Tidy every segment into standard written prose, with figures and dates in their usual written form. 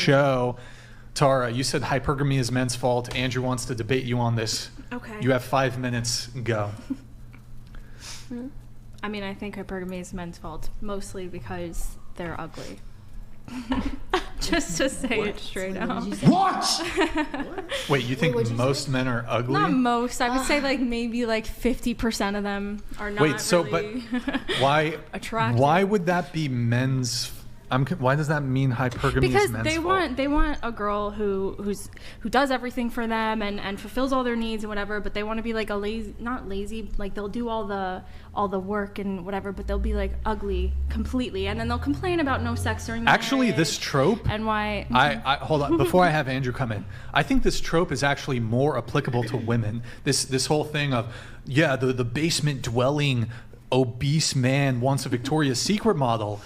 show. Tara, you said hypergamy is men's fault. Andrew wants to debate you on this. Okay. You have 5 minutes. Go. I mean, I think hypergamy is men's fault, mostly because they're ugly. Just to say it straight out. What? Wait, you think most men are ugly? Not most. I would say like maybe like 50% of them are not really why attractive. Why would that be men's? Why does that mean hypergamy because is men's fault? they want a girl who does everything for them and fulfills all their needs and whatever, but they want to be like not lazy, like they'll do all the work and whatever, but they'll be like ugly completely, and then they'll complain about no sex during the Actually, this trope and why I hold on before I have Andrew come in. I think this trope is actually more applicable to women. This whole thing of the basement dwelling obese man wants a Victoria's Secret model.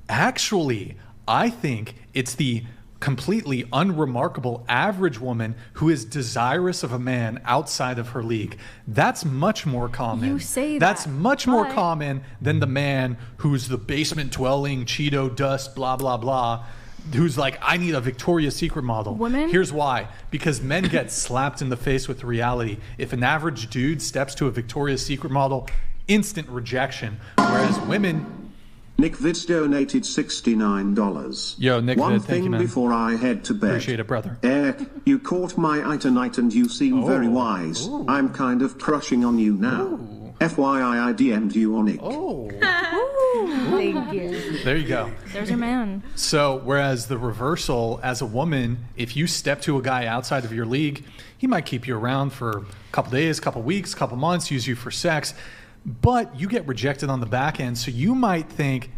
Actually, I think it's the completely unremarkable average woman who is desirous of a man outside of her league. That's much more common. You say that. That's much more common than the man who's the basement dwelling, Cheeto dust, blah, blah, blah, who's like, I need a Victoria's Secret model. Women? Here's why. Because men get slapped in the face with reality. If an average dude steps to a Victoria's Secret model, instant rejection. Whereas women... Nick Vids donated $69. Yo, Nick One Vid, thank thing you, man. before I head to bed. Appreciate it, brother. Eric, you caught my eye tonight and you seem very wise. Ooh. I'm kind of crushing on you now. Ooh. FYI, I DM'd you on Nick. Oh. Thank you. There you go. There's your man. So, whereas the reversal, as a woman, if you step to a guy outside of your league, he might keep you around for a couple days, couple weeks, couple months, use you for sex, but you get rejected on the back end, so you might think,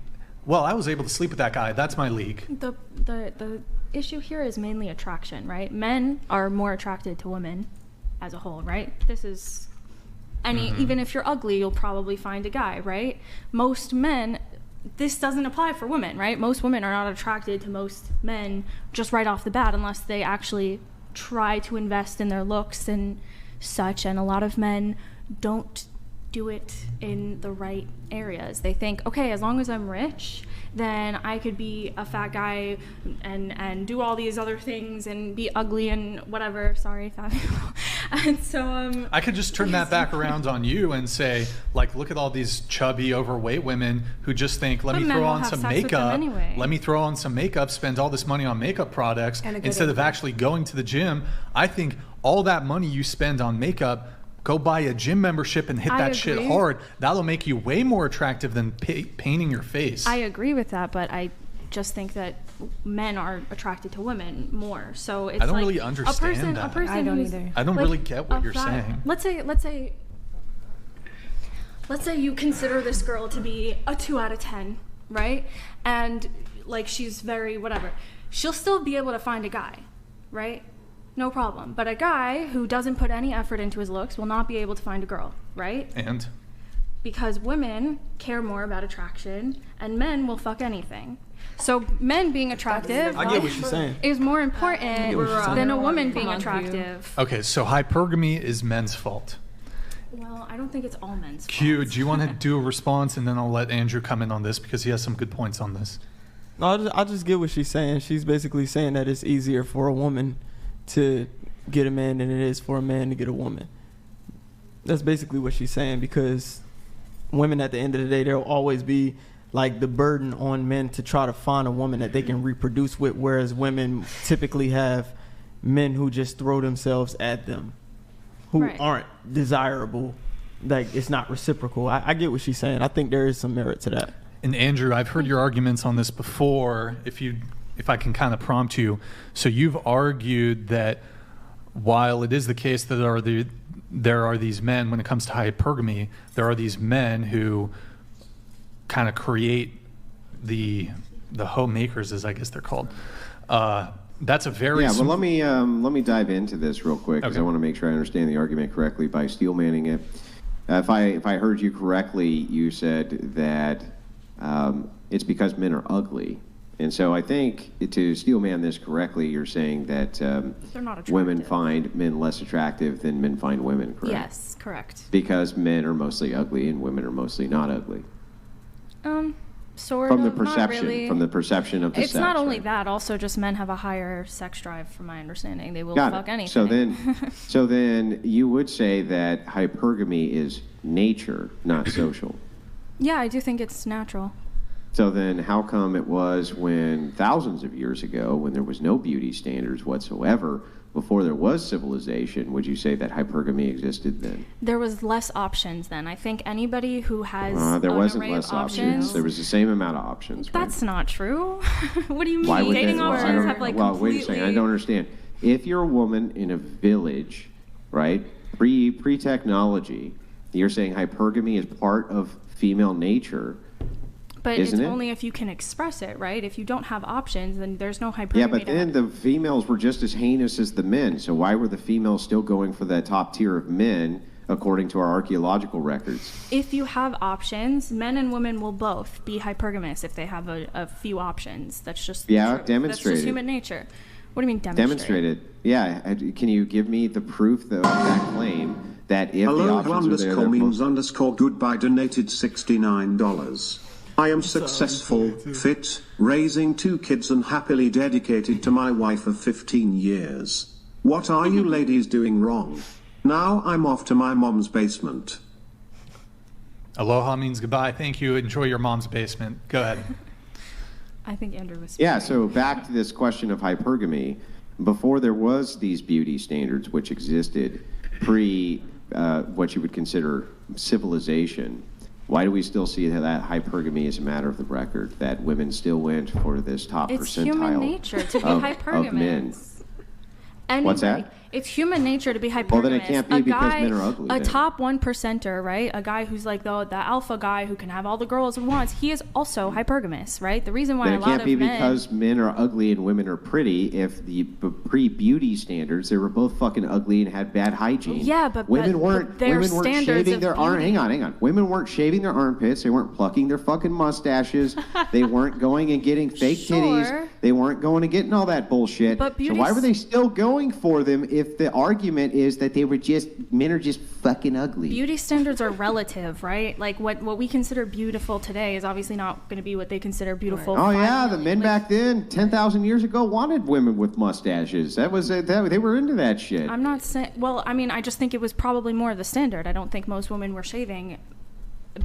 well, I was able to sleep with that guy. That's my league. The issue here is mainly attraction, right? Men are more attracted to women as a whole, right? This is even if you're ugly, you'll probably find a guy, right? Most men, this doesn't apply for women, right? Most women are not attracted to most men just right off the bat unless they actually try to invest in their looks and such, and a lot of men don't do it in the right areas. They think, okay, as long as I'm rich, then I could be a fat guy and do all these other things and be ugly and whatever. Sorry, fat people. And so I could just turn that back around on you and say, like, look at all these chubby, overweight women who just think, let me throw on some makeup. Anyway. Let me throw on some makeup, spend all this money on makeup products instead of actually going to the gym. I think all that money you spend on makeup, go buy a gym membership and hit that shit hard. That'll make you way more attractive than painting your face. I agree with that, but I just think that men are attracted to women more. So it's I don't really understand that. I don't either. I don't really get what you're saying. Let's say you consider this girl to be a 2 out of 10, right? And like she's very whatever. She'll still be able to find a guy, right? No problem. But a guy who doesn't put any effort into his looks will not be able to find a girl, right? And? Because women care more about attraction and men will fuck anything. So men being attractive I get what you're saying. is more important than a woman being attractive. Okay, so hypergamy is men's fault. Well, I don't think it's all men's fault. Q, do you want to do a response, and then I'll let Andrew come in on this because he has some good points on this. No, I just get what she's saying. She's basically saying that it's easier for a woman to get a man than it is for a man to get a woman. That's basically what she's saying, because women at the end of the day, there'll always be like the burden on men to try to find a woman that they can reproduce with, whereas women typically have men who just throw themselves at them who aren't desirable. Like, it's not reciprocal. I get what she's saying. I think there is some merit to that. And Andrew, I've heard your arguments on this before. If I can kind of prompt you. So you've argued that while it is the case that there are these men, when it comes to hypergamy, there are these men who kind of create the homemakers, as I guess they're called. That's a very... Yeah, well, let me dive into this real quick, because I want to make sure I understand the argument correctly by steelmanning it. If I heard you correctly, you said that it's because men are ugly. And so I think, to steelman this correctly, you're saying that They're not attractive. women find men less attractive than men find women, correct? Yes, correct. Because men are mostly ugly and women are mostly not ugly. Sort From the of, not perception, really. from the perception of the It's sex. not only right? that, also just men have a higher sex drive, from my understanding. They will Got fuck it. anything. So then you would say that hypergamy is nature, not social. Yeah, I do think it's natural. So then how come it was when thousands of years ago, when there was no beauty standards whatsoever, before there was civilization, would you say that hypergamy existed then? There was less options then. I think anybody who has There an wasn't array less of options. There was the same amount of options. Right? That's not true. What do you mean? Why would Dating they, well, I options don't- have like well, completely... wait a second. I don't understand. If you're a woman in a village, right, pre-technology, you're saying hypergamy is part of female nature. But Isn't it's it? only if you can express it, right? If you don't have options, then there's no hypergamy. Yeah, but to then have. the females were just as heinous as the men. So why were the females still going for that top tier of men, according to our archaeological records? If you have options, men and women will both be hypergamous if they have a few options. That's just the Yeah, truth. demonstrate That's just it. human nature. What do you mean demonstrate? Demonstrated. Yeah. Can you give me the proof of that claim that if the Hello options are there, they're means both- goodbye donated $69. I am successful, fit, raising 2 kids and happily dedicated to my wife of 15 years. What are you ladies doing wrong? Now I'm off to my mom's basement. Aloha means goodbye. Thank you. Enjoy your mom's basement. Go ahead. I think Andrew was. Yeah, so back to this question of hypergamy. Before there was these beauty standards which existed pre what you would consider civilization, why do we still see that hypergamy is a matter of the record, that women still went for this top It's percentile human nature to be of hypergamous. men? Anybody. What's that? It's human nature to be hypergamous. Well, then it can't be a because guy, men are ugly, A then. top 1%er, right? A guy who's like the alpha guy who can have all the girls he wants. He is also hypergamous, right? The reason why Then a it lot can't of be men. because men are ugly and women are pretty. If the pre-beauty standards, they were both fucking ugly and had bad hygiene. Yeah, but women weren't. their Women weren't standards shaving of their arm. beauty- Hang on. Women weren't shaving their armpits. They weren't plucking their fucking mustaches. They weren't going and getting fake Sure. titties. They weren't going and getting all that bullshit. But so beauty why s- were they still going for them if the argument is that they were just men are just fucking ugly? Beauty standards are relative, right? Like what we consider beautiful today is obviously not going to be what they consider beautiful. Oh 5 yeah, the million- men like, back then, 10,000 years ago, wanted women with mustaches. That was they were into that shit. I'm not saying. Well, I mean, I just think it was probably more the standard. I don't think most women were shaving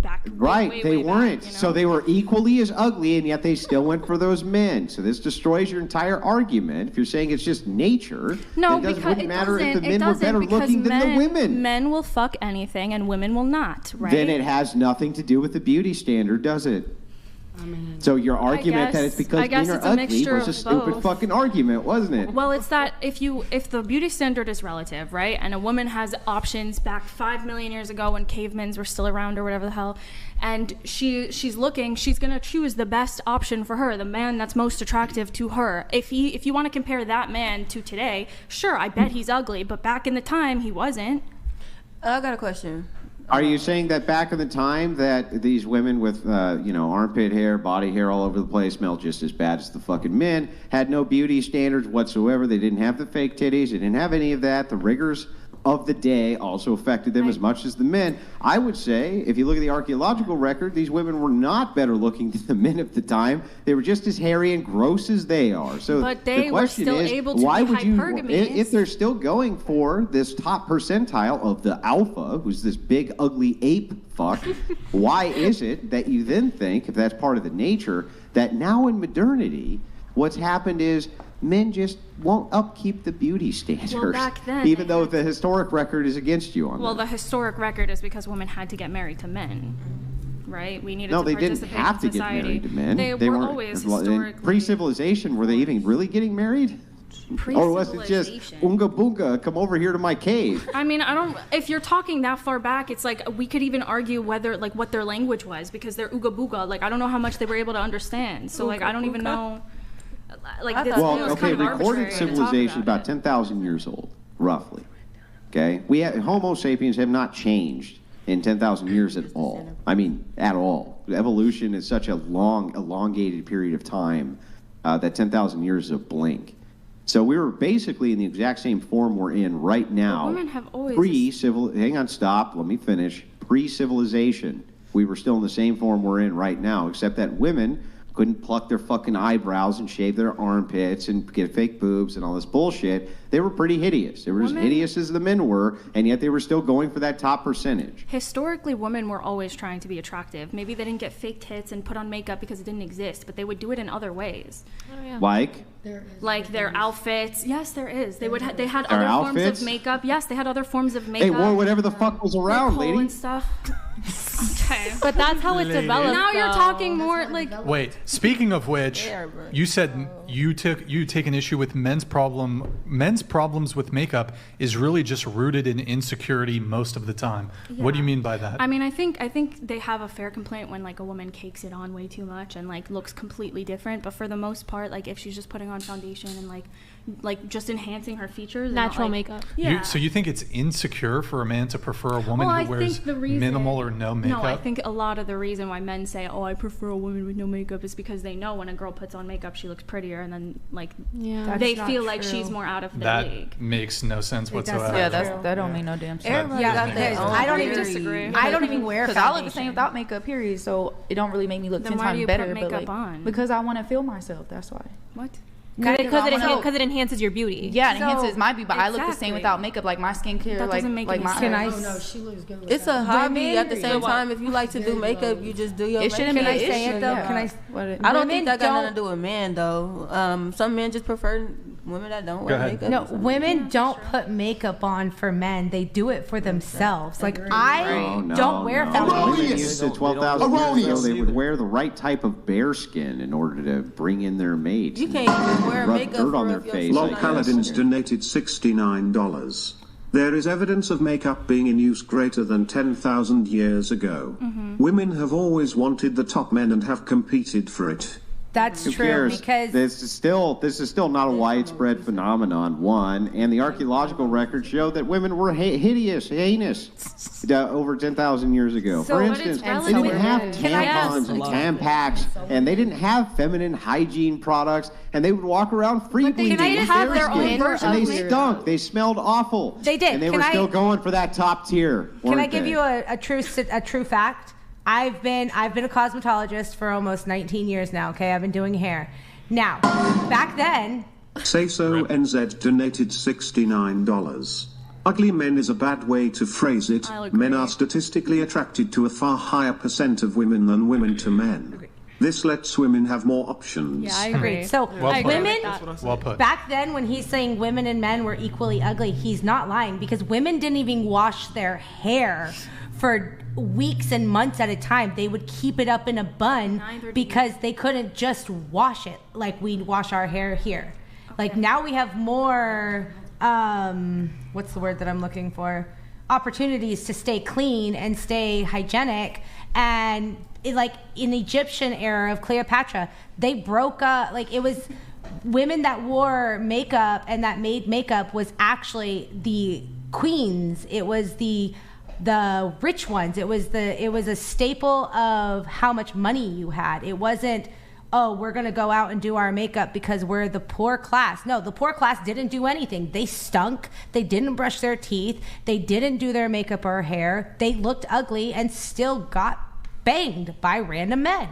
back. Right, way, they way weren't. Back, you know? So they were equally as ugly, and yet they still went for those men. So this destroys your entire argument. If you're saying it's just nature, No, then because wouldn't it matter if the doesn't. It men were doesn't better because looking than the women. Men will fuck anything, and women will not. Right? Then it has nothing to do with the beauty standard, does it? So your argument that it's guess- because I guess men are it's a ugly mixture was a of stupid both. fucking argument, wasn't it? Well, it's that if the beauty standard is relative, right? And a woman has options back 5 million years ago when cavemans were still around or whatever the hell, and she's gonna choose the best option for her, the man that's most attractive to her. If you want to compare that man to today, sure, I bet he's ugly, but back in the time he wasn't. I got a question. Are you saying that back in the time that these women with, armpit hair, body hair all over the place smelled just as bad as the fucking men, had no beauty standards whatsoever, they didn't have the fake titties, they didn't have any of that, the rigors of the day also affected them as much as the men? I would say, if you look at the archaeological record, these women were not better looking than the men of the time. They were just as hairy and gross as they are. So But they the were question still is, able to why be would you, hypergamous. if they're still going for this top percentile of the alpha, who's this big ugly ape fuck, why is it that you then think, if that's part of the nature, that now in modernity, what's happened is men just won't upkeep the beauty standards, back then even they though had the historic record is against you on Well, that. the historic record is because women had to get married to men, right? We needed No, to they didn't participate have to in get society. married to men. They were weren't- always in historically pre-civilization. Were they even really getting married? Or was it just Pre-civilization. unga boonga, come over here to my cave? I mean, if you're talking that far back, it's like we could even argue whether, like, what their language was, because they're Ooga Booga. Like, I don't know how much they were able to understand. So, like, I don't even know. Like, I this, thought- it Well, was okay, kind of arbitrary recorded to talk civilization about about it. 10,000 years old, roughly. Okay, Homo sapiens have not changed in 10,000 years at all. I mean, at all. Evolution is such a long, elongated period of time that 10,000 years is a blink. So we were basically in the exact same form we're in right now. women have always- Hang on, stop. Let me finish. Pre-civilization. we were still in the same form we're in right now, except that women couldn't pluck their fucking eyebrows and shave their armpits and get fake boobs and all this bullshit. They were pretty hideous. They were as hideous as the men were, and yet they were still going for that top percentage. Historically, women were always trying to be attractive. Maybe they didn't get fake tits and put on makeup because it didn't exist, but they would do it in other ways. Oh, yeah. Like their outfits. Yes, there is. They had Their other outfits? forms of makeup. Yes, they had other forms of They makeup. wore whatever the fuck was around, Nicole lady. and stuff. Okay. But that's how it developed. Now you're though. talking more like. Wait, speaking of which, you said you take an issue with men's problems with makeup is really just rooted in insecurity most of the time. Yeah. What do you mean by that? I mean, I think they have a fair complaint when like a woman cakes it on way too much and like looks completely different. But for the most part, like if she's just putting on foundation and like just enhancing her features, and Natural not, makeup. Yeah. So you think it's insecure for a man to prefer a woman Well, who wears minimal or no makeup? No, I think a lot of the reason why men say, "Oh, I prefer a woman with no makeup," is because they know when a girl puts on makeup, she looks prettier, and then like Yeah. they That's feel not like true. she's more out of the that league. makes no sense whatsoever. Yeah, that don't make no damn sense. Everybody Yeah, got their because own I don't even theory. disagree. I don't even wear Because foundation. I look the same without makeup, period. So it don't really make me look Then 10 why do times you better. put But makeup like, on? because I want to feel myself. That's why. What? Because it enhances your beauty. Yeah, it So- enhances my beauty, but I look the Exactly. same without makeup. Like my skincare, That like doesn't make like any my sense. Can I? Oh no, she looks good. It's a hobby. At the same So time, if you like to do makeup, you just do your It shouldn't makeup. be Can an I say issue, it though? yeah. Can I? What it- I don't Women think that got don't- nothing to do with men though. Some men just prefer women that don't wear ahead. makeup. No, women don't put makeup on for men. They do it for themselves. Like I don't wear foundation. Women used to 12,000 years ago, they would wear the right type of bear skin in order to bring in their mate. You can't even wear Rub makeup dirt for on their if your face. skin Lol not Paladins natural. donated $69. There is evidence of makeup being in use greater than 10,000 years ago. Women have always wanted the top men and have competed for it. That's Who true cares? because this is still not a widespread phenomenon. One, and the archaeological records show that women were heinous over 10,000 years ago. So- For But instance, it's they didn't have relative. Can I ask- tampons and Tampax, and they didn't have feminine hygiene products, and they would walk around free bleeding. they with have bare their own skin, version and of they makeup. stunk. They smelled awful. They did. and they Can were I- still going for that top tier. Can I weren't give they? you a true fact? I've been a cosmetologist for almost 19 years now. Okay, I've been doing hair. Now, back then, Say so NZ donated $69. Ugly men is a bad way to phrase it. I'll agree. Men are statistically attracted to a far higher percent of women than women to men. This lets women have more options. Yeah, I agree. so Well put. women. Well put. Back then, when he's saying women and men were equally ugly, he's not lying because women didn't even wash their hair for weeks and months at a time. They would keep it up in a bun because they couldn't just wash it like we wash our hair here. Like now we have more, what's the word that I'm looking for? Opportunities to stay clean and stay hygienic. And like in Egyptian era of Cleopatra, they broke up, like it was women that wore makeup and that made makeup was actually the queens. It was the rich ones. It was a staple of how much money you had. It wasn't, oh, we're going to go out and do our makeup because we're the poor class. No, the poor class didn't do anything. They stunk. They didn't brush their teeth. They didn't do their makeup or hair. They looked ugly and still got banged by random men.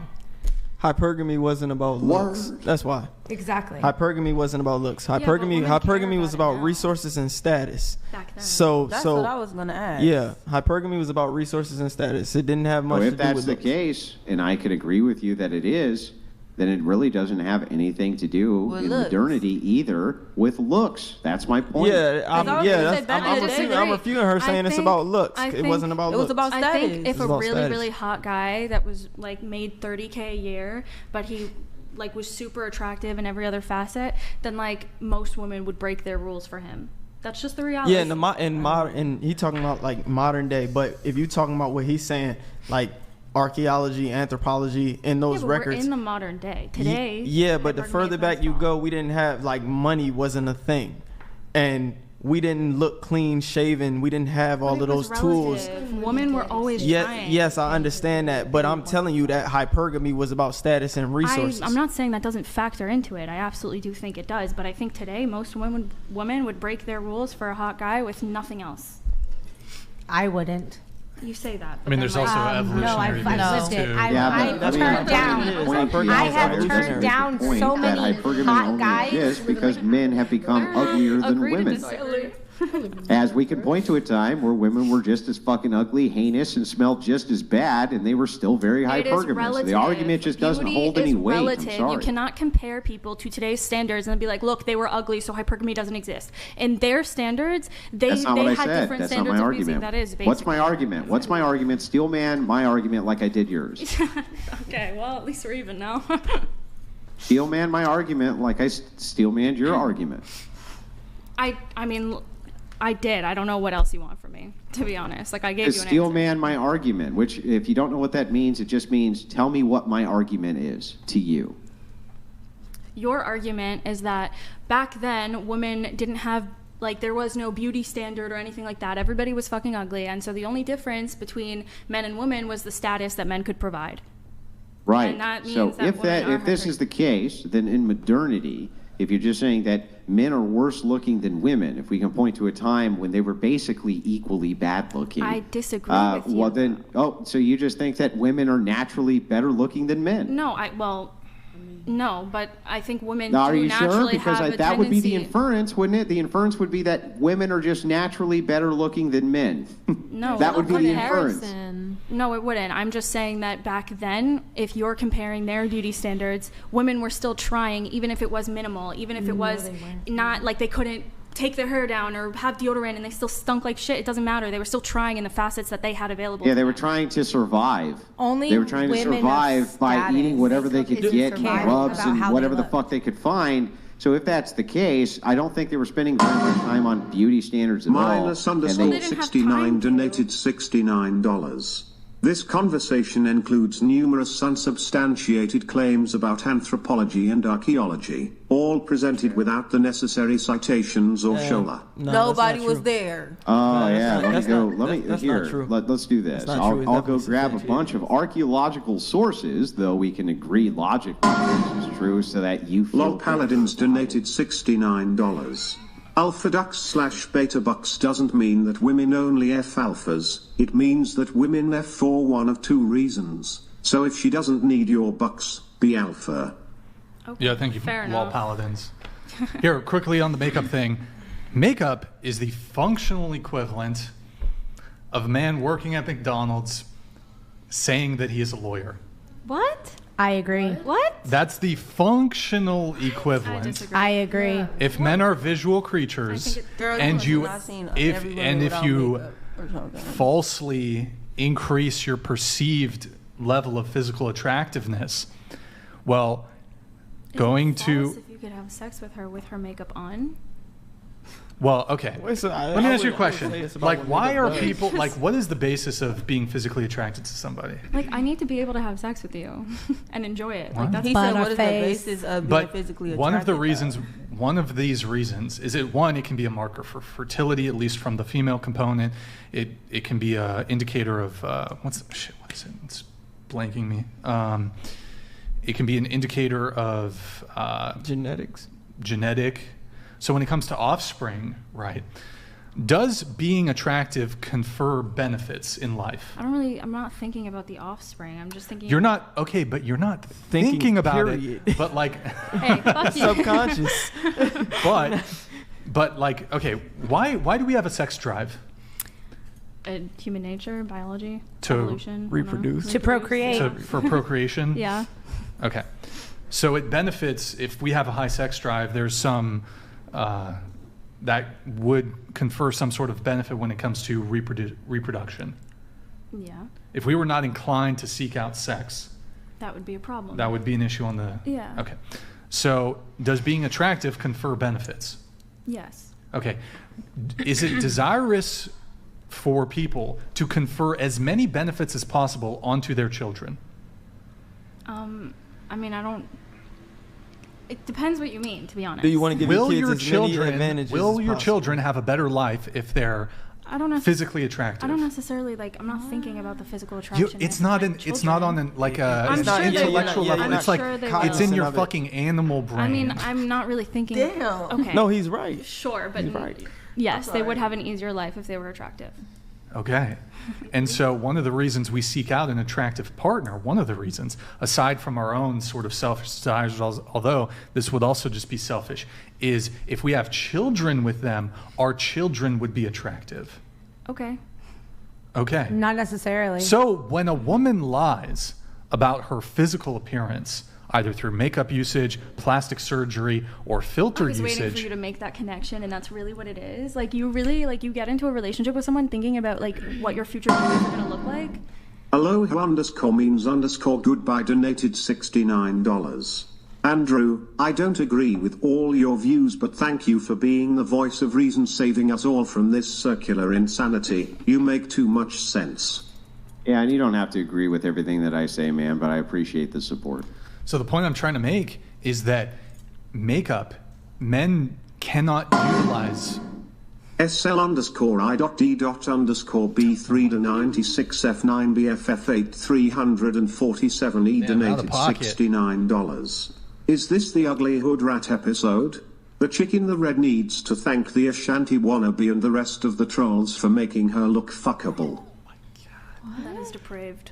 Hypergamy wasn't about looks. That's why. Exactly. Hypergamy wasn't about looks. Hypergamy was about resources and status. Back then. That's what I was gonna ask. Yeah, hypergamy was about resources and status. It didn't have much Well, to if do that's with the looks. case, and I could agree with you that it is, then it really doesn't have anything to do With in looks. modernity either with looks. That's my point. Yeah, I was gonna say back in the day, I'm refuting her saying it's about looks. It wasn't about It looks. was about I status. think if It's a about really, status. really hot guy that was like made $30K a year, but he like was super attractive in every other facet, then like most women would break their rules for him. That's just the reality. Yeah, and he talking about like modern day, but if you talking about what he's saying, like archaeology, anthropology, in those but records. we're in the modern day today. Yeah, but the hypergamy further is back you wrong. go, we didn't have like money wasn't a thing, and we didn't look clean shaven. We didn't have all But of it was those tools. relative. Women were always trying. Yes, I understand that, but I'm telling you that hypergamy was about status and resources. I'm not saying that doesn't factor into it. I absolutely do think it does, but I think today most women would break their rules for a hot guy with nothing else. I wouldn't. You say that. I mean, there's also No, evolutionary I've basis lived it. too. I've turned down. I have turned down so many hypergamy hot only guys. exists because men have become uglier than women. As we can point to a time where women were just as fucking ugly, heinous, and smelled just as bad, and they were still very It is hypergamous. relative. The argument just doesn't Beauty hold any is weight. relative. I'm sorry. You cannot compare people to today's standards and be like, look, they were ugly, so hypergamy doesn't exist. In their standards, That's not they what I had said. different That's not standards my of music. argument. That is basically. What's my argument? What's my argument? Steel man, my argument, like I did yours. Okay, well, at least we're even now. Steel man, my argument, like I steel manned your argument. I mean, I did. I don't know what else you want from me, to be honest. Like, I gave you an Steel answer. man, my argument, which if you don't know what that means, it just means tell me what my argument is to you. Your argument is that back then, women didn't have, like, there was no beauty standard or anything like that. Everybody was fucking ugly. And so the only difference between men and women was the status that men could provide. Right. And that So means that if women are if this is the case, then in modernity, if you're just saying that men are worse looking than women, if we can point to a time when they were basically equally bad looking. I disagree with you. Well then, so you just think that women are naturally better looking than men? No, no, but I think women Now, are do you sure? naturally Because have a that would be the tendency- inference, wouldn't it? The inference would be that women are just naturally better looking than men. No, that would be the inference. Comparison. No, it wouldn't. I'm just saying that back then, if you're comparing their beauty standards, women were still trying, even if it was minimal, even if it was not like they couldn't take their hair down or have deodorant and they still stunk like shit. It doesn't matter. They were still trying in the facets that they had available. Yeah, to they were them. trying to survive. Only They were trying to women of survive by status eating whatever they could is get, surviving grubs about and how they whatever the look. fuck they could find. So if that's the case, I don't think they were spending very much time on beauty standards at all. Minus And underscore they- didn't have 69 time to. donated $69. This conversation includes numerous unsubstantiated claims about anthropology and archaeology, all presented without the necessary citations or shola. No, Nobody that's not was true. there. Oh No, yeah, let me that's go. not- Let me that's here. not true. Let's do this. That's not true. It's I'll go definitely grab a bunch of archaeological sources, though we can agree logically this is true, so that you feel. Lol Paladins donated $69. Alpha ducks / beta bucks doesn't mean that women only F alphas, it means that women F for one of two reasons. So if she doesn't need your bucks, be alpha. Okay, Yeah, thank you, fair Wall enough. Paladins. Here, quickly on the makeup thing. Makeup is the functional equivalent of a man working at McDonald's saying that he is a lawyer. What? I agree. What? That's the functional I equivalent. disagree. I agree. If men are visual creatures, Girl, and must you, have not seen if every woman and if without you makeup or something. falsely increase your perceived level of physical attractiveness, well, Is it going false to if you could have sex with her makeup on. well, okay. Let Let me ask you a question. Like, why are people like? What is the basis of being physically attracted to somebody? Like, I need to be able to have sex with you and enjoy it. What? Like, that's He Butt said, or what is the face. basis of being But physically attracted? one of the though? reasons, one of these reasons, is it one? It can be a marker for fertility, at least from the female component. It can be an indicator of what is it? It's blanking me. It can be an indicator of genetics. genetic. So when it comes to offspring, right? Does being attractive confer benefits in life? I'm not thinking about the offspring. I'm just thinking. You're not okay, but you're not thinking about period. it. But like, Hey, fuck you. Subconscious. but like, okay, why do we have a sex drive? Human nature, biology, To evolution, I don't know. reproduce. To procreate. For procreation? Yeah. Okay. So it benefits if we have a high sex drive. There's some that would confer some sort of benefit when it comes to reproduction. Yeah. If we were not inclined to seek out sex, That would be a problem. that would be an issue on the. Yeah. Okay. So does being attractive confer benefits? Yes. Okay. Is it desirous for people to confer as many benefits as possible onto their children? I mean, I don't. It depends what you mean, to be honest. Do you want to give Will your your kids as many children advantages will as your possible? children have a better life if they're I don't know. physically attractive? I don't necessarily like. I'm not thinking about the physical You, attraction. it's not an. It's not on an like a I'm an sure they intellectual will. level. I'm It's like sure they it's in will. your Of it. fucking animal brain. I mean, I'm not really thinking. Damn. Okay. No, he's right. Sure, but He's right. yes, they would sorry. have an easier life if they were attractive. Okay. And so one of the reasons we seek out an attractive partner, one of the reasons, aside from our own sort of selfish desires, although this would also just be selfish, is if we have children with them, our children would be attractive. Okay. Okay. Not necessarily. So when a woman lies about her physical appearance, either through makeup usage, plastic surgery, or filter I was usage. waiting for you to make that connection, and that's really what it is. Like, you really, like, you get into a relationship with someone thinking about, like, what your future babies are going to look like. Aloha_means_goodbye donated $69. Andrew, I don't agree with all your views, but thank you for being the voice of reason, saving us all from this circular insanity. You make too much sense. Yeah, and you don't have to agree with everything that I say, man, but I appreciate the support. So the point I'm trying to make is that makeup, men cannot utilize. SL_I.D._B3 to 96F9BFF8 347E donated $69. Is this the Ugly Hood Rat episode? The chick in the red needs to thank the Ashanti wannabe and the rest of the trolls for making her look fuckable. That is depraved.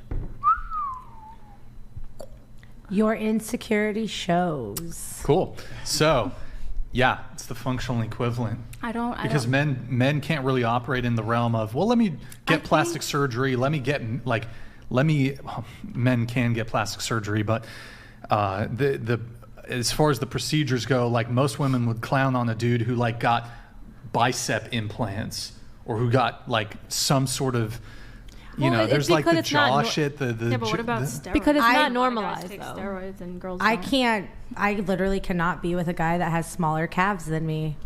Your insecurity shows. Cool. So, yeah, it's the functional equivalent. Because men can't really operate in the realm of, well, let me get plastic surgery. Men can get plastic surgery, but as far as the procedures go, like most women would clown on a dude who like got bicep implants or who got like some sort of. There's like the jaw shit. Yeah, but what about steroids? Because it's not Guys normalized, take though. steroids and girls I don't. can't. I literally cannot be with a guy that has smaller calves than me.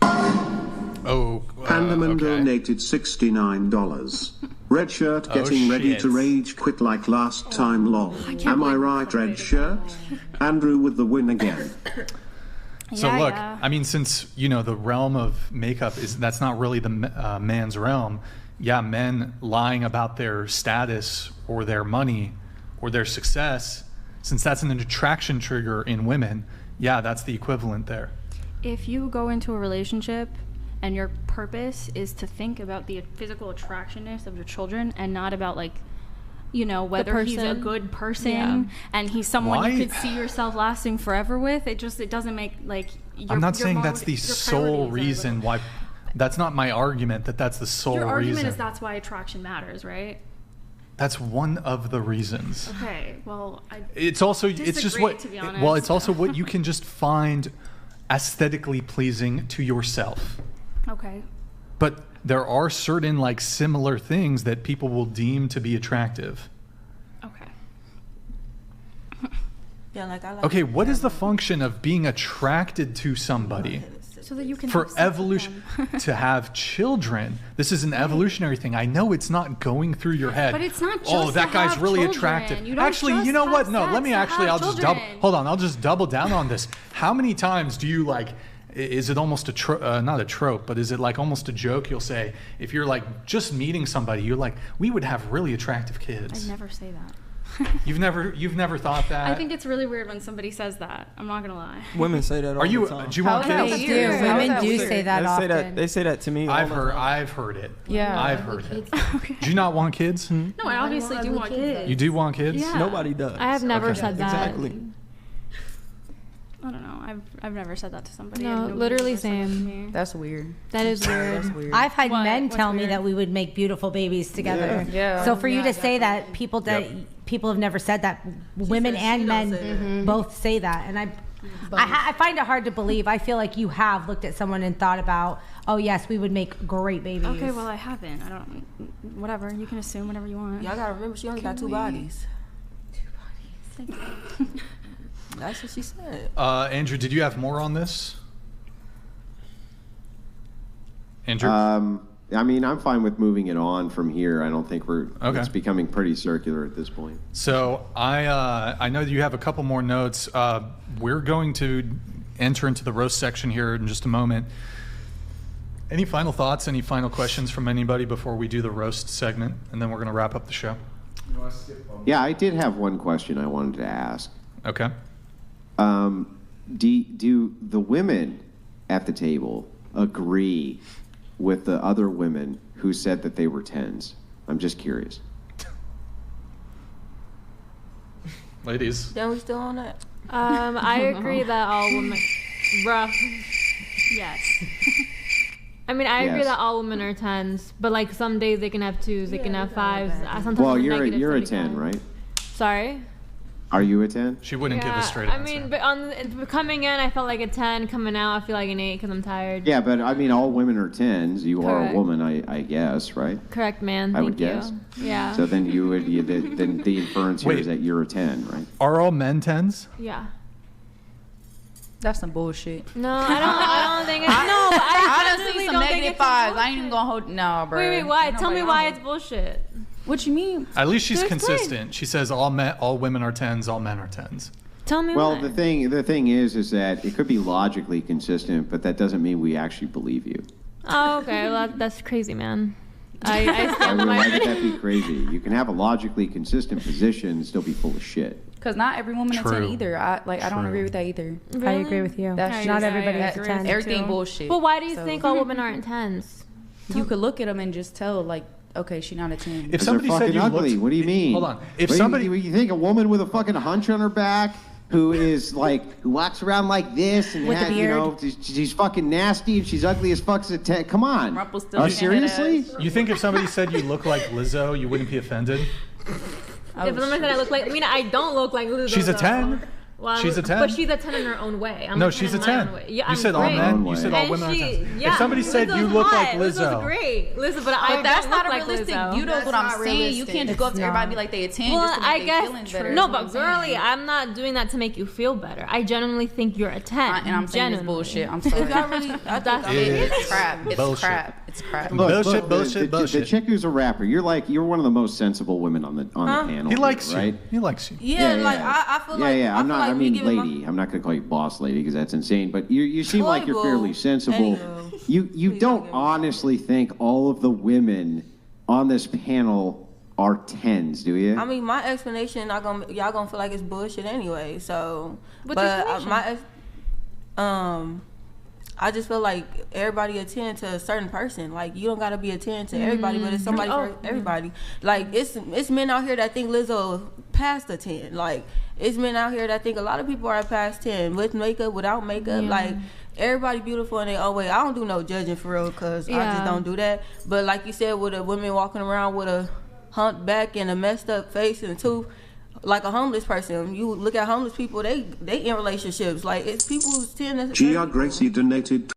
Pandaman donated $69. Red shirt getting ready to rage quit like last time lol. Am I right, red shirt? Andrew with the win again. So look, I mean, since the realm of makeup that's not really the man's realm. Yeah, men lying about their status or their money or their success, since that's an attraction trigger in women, yeah, that's the equivalent there. If you go into a relationship and your purpose is to think about the physical attractionness of your children and not about whether he's a good person and he's someone you could see yourself lasting forever with, it doesn't make I'm not saying that's the sole reason why. That's not my argument that's the sole reason. Your argument is that's why attraction matters, right? That's one of the reasons. Okay, well, it's just what, to be honest. well, it's also what you can just find aesthetically pleasing to yourself. Okay. But there are certain similar things that people will deem to be attractive. Okay. Okay, what is the function of being attracted to somebody? So that you can for evolution to have children. This is an evolutionary thing. I know it's not going through your head. But it's not just oh, that to guy's have really children. attractive. You don't Actually, just you know what? have No, sex let me to actually. have I'll just children. hold on. I'll just double down on this. How many times do you is it almost a not a trope, but is it almost a joke? You'll say if you're just meeting somebody, you're we would have really attractive kids. I never say that. You've never thought that? I think it's really weird when somebody says that. I'm not gonna lie. Women say that all the time. Do you want kids? They do. Women do say that often. They say that to me. I've heard it. Yeah. I've heard it. Do you not want kids? No, I obviously do want kids. You do want kids? Yeah. Nobody does. I have never said that. Exactly. I don't know. I've never said that to somebody. No, Nobody's literally ever said that to same. me. That's weird. That is weird. That's weird. I've had men What's tell me weird? that we would make beautiful babies together. Yeah. So for you to say that people have never said that, women and men both say that, and I find it hard to believe. I feel like you have looked at someone and thought about, oh yes, we would make great babies. Okay, well I haven't. I don't. Whatever. You can assume whatever you want. Y'all gotta remember, she only got two bodies. Thank you. That's what she said. Andrew, did you have more on this? Andrew? I mean, I'm fine with moving it on from here. I don't think it's becoming pretty circular at this point. So I know that you have a couple more notes. We're going to enter into the roast section here in just a moment. Any final thoughts, any final questions from anybody before we do the roast segment? And then we're going to wrap up the show. Yeah, I did have one question I wanted to ask. Okay. Do the women at the table agree with the other women who said that they were 10s. I'm just curious. Ladies. Then we still on that? I agree that all women, bruh. Yes. I mean, I agree Yes. that all women are 10s, but like some days they can have 2s, they can have 5s. Sometimes Well, I'm you're negative a 10, 35. right? Sorry. Are you a 10? She wouldn't give a straight I answer. mean, but coming in, I felt like a 10. Coming out, I feel like an 8 because I'm tired. Yeah, but I mean, all women are 10s. You are Correct. a woman, I guess, right? Correct, man. I would Thank guess. you. Yeah. So then then the inference here Wait. is that you're a 10, right? Are all men 10s? Yeah. That's some bullshit. No, I don't think it's. I No, but I done genuinely seen some don't think negative it's some fives. I ain't even bullshit. gonna hold. No, bro. Wait, why? Ain't Tell me nobody why on. it's bullshit. What you mean? At least she's To explain. consistent. She says all women are 10s, all men are 10s. Tell me Well, why. the thing is that it could be logically consistent, but that doesn't mean we actually believe you. Oh, okay. Well, that's crazy, man. I Why stand by why my. would that be crazy? You can have a logically consistent position and still be full of shit. Because not every woman is 10 True. either. I don't True. agree with that either. I agree with you. That's Not just- everybody that- is a 10. Everything too. bullshit. But why do you So, think all women aren't 10s? You could look at them and just tell, like, okay, she's not a 10. If 'Cause somebody they're said fucking you ugly. looked, What do you mean? Hold on. If What do somebody, you think a woman with a fucking hunch on her back, who is like, who walks around like this and With a has, you beard. know, she's fucking nasty and she's ugly as fuck's a 10. Come on. Rumpelstiltskin Seriously? head you think if somebody said you look like Lizzo, you wouldn't be offended? Oh, If somebody said I look like, I mean, I don't look like Lizzo. She's a though. 10. Well, She's a 10. But she's a 10 in her own way. I'm No, a 10 she's a in my 10. own way. Yeah, You I'm said all great. men. Own You said way. all And women are she, 10s. yeah, If somebody said Lizzo's you look hot. like Lizzo's Lizzo, great. Lizzo, but I But that's don't not a look like realistic Lizzo. view, though, is what That's I'm not saying. You can't just go up to realistic. everybody and be like, they a 10 Well, just to make I their guess feelings better. no, That's what but I'm saying. girly, I'm not doing that to make you feel better. I genuinely think you're a 10. And I'm saying it's genuinely. bullshit. I'm sorry. I really, I think That's- I'm It's crap. It's bullshit. crap. It's crap. Look, Bullshit, look, bullshit, the bullshit. chick who's a rapper, you're one of the most sensible women on the panel. he likes here, right? you. He likes you. Yeah, like I feel like yeah. I I'm feel not. like I we mean, giving my- lady. I'm not gonna call you boss lady because that's insane. But you seem like you're Boy, fairly boo. sensible. Anywho. You don't honestly think all of the women on this panel are 10s, do you? I mean, my explanation y'all gonna feel like it's bullshit anyway. So, What's your but explanation? I just feel like everybody a 10 to a certain person. Like you don't gotta be a 10 to everybody, but it's somebody for everybody. Like it's men out here that think Lizzo past a 10. Like it's men out here that think a lot of people are past 10 with makeup, without makeup. Yeah. Like everybody beautiful in their own way. I don't do no judging for real, cause I Yeah. just don't do that. But like you said, with the women walking around with a humped back and a messed up face and tooth, like a homeless person. You look at homeless people, they in relationships. Like it's people who's 10. Gia Gracie donated